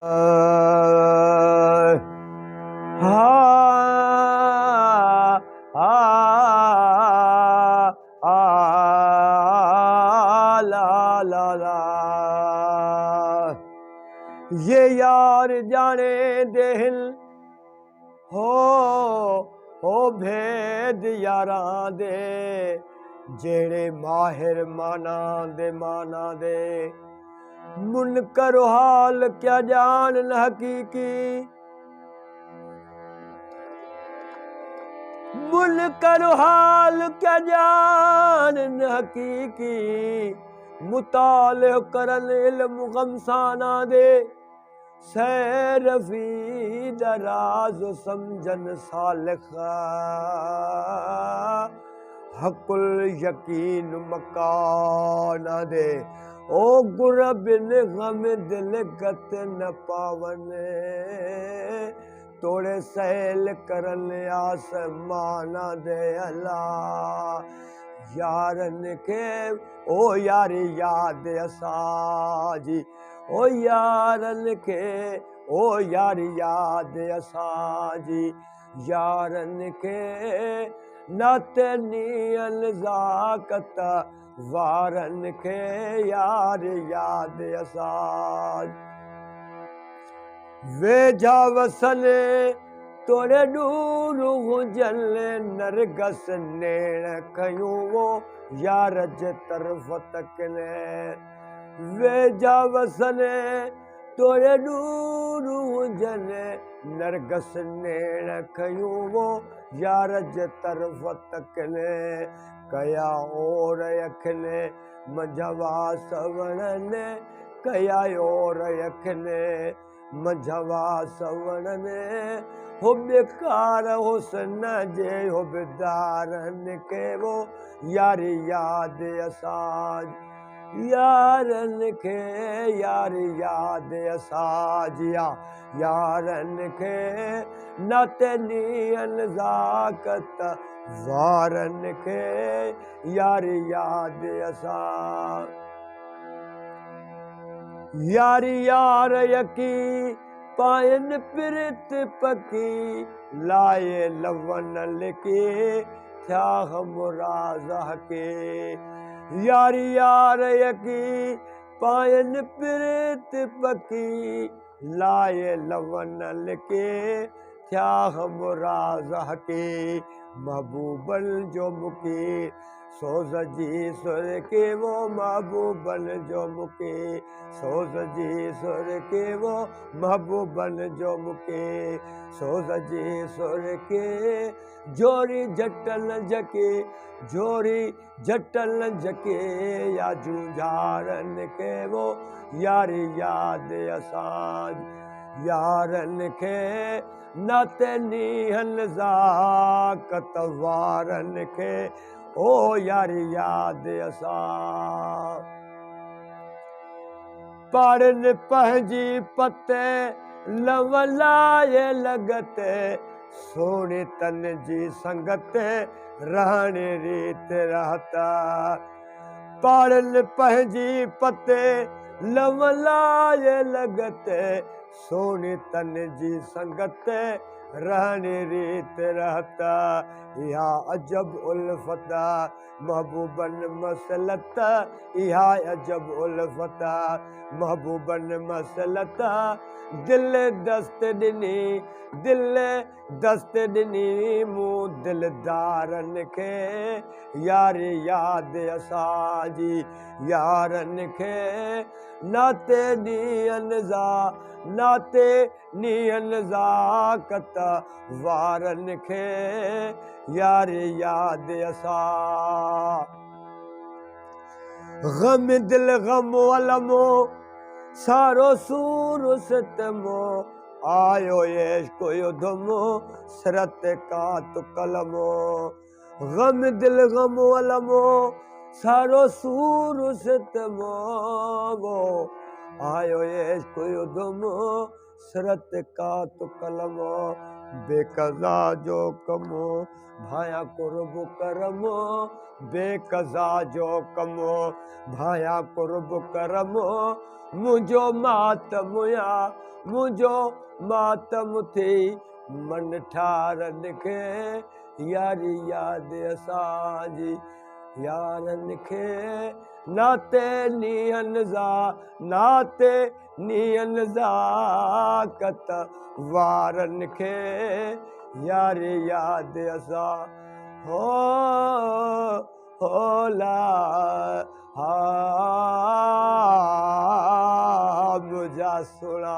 ला ला ला ये यार जाने दिल हो भेद यारां दे जेड़े माहिर माना दे मुनकर हाल क्या जानन हकीकी मुनकर हाल क्या जानन हकीकी मुताले करन इल्म गमसाना दे सैरफी दराज समझन सालिखा हकुल यकीन मकाना दे ओ गुरबिन गम दिल गत न पावन तोड़े सैल करन आसमाना दे अल्लाह यारन के ओ यारी याद असाजी ओ यारन के ओ यारी याद असाजी यारन के नाते नियन ज़ाकत वारन के यार याद असाज वेझा वसने तोड़े दूर हुजन नरगस नेण कयूं वो यार जे तरफ तकने वेझा वसने तोड़े दूर हुजन नरगस नेण कयूं वो यार जे तरफ तकने कया और यखने मझवा सवणने कया और यखने मझवा सवणने हो बेकार हुसन जे हो बेदारन के वो यारी याद असाज यारन के यारी याद असाजिया यारन के नाते नियन ज़ाकत वारन के यारी याद असाज यारी यार यकी पायन पिरत पकी लाए लवन लिके थया मुराज़ा के यारी यार यकी पायन पिरत पकी लाए लवन लिके थया मुराज़ा के महबूबन जो मुके सोज़ जी सुर के वो महबूबन जो मुके सोज़ जी सुर के वो महबूबन जो मुके सोज़ जी सुर के जोरी जटल जके जोरी जटल जके या जूझारन के वो यारी याद असाज यारन के नाते निहन ज़ाकत वारन के ओ यारी याद असां पाड़न पंहिंजी पते लवलाए लॻते सोने तन जी संगत रहण रीत रहता पाड़न पंहिंजी पते लवलाए लॻते सोने तन जी संगत रहण रीत रहता इहा अजब उल्फता महबूबन मसलत इहा अजब उल्फता महबूबन मसलत दिल दस्त ॾिनी मूं दिलदारन खे यारी याद असांजी यारन खे नाते नियन ज़ाकत वारन खे यारी याद असां गम दिल गम अलमो सारो सूर सितमो आयो इश्क युद्धमो सरत का तो कलमो गम दिल गम अलमो सारो सूर सितमो आयो इश्क युद्धमो सरत का तो कलमो बेकज़ा जो कमो भाया कुर्ब करमो बेकज़ा जो कमो भाया कुर्ब करमो मुंहिंजो मातम या मुंहिंजो मातम थी मन ठारनि खे यारी यादि असांजी यारनि खे नाते नीहनि ज़ा नाते नीहनि ज़ाकत वारनि खे यारी यादि असां हो ला हा मुंहिंजा सुणा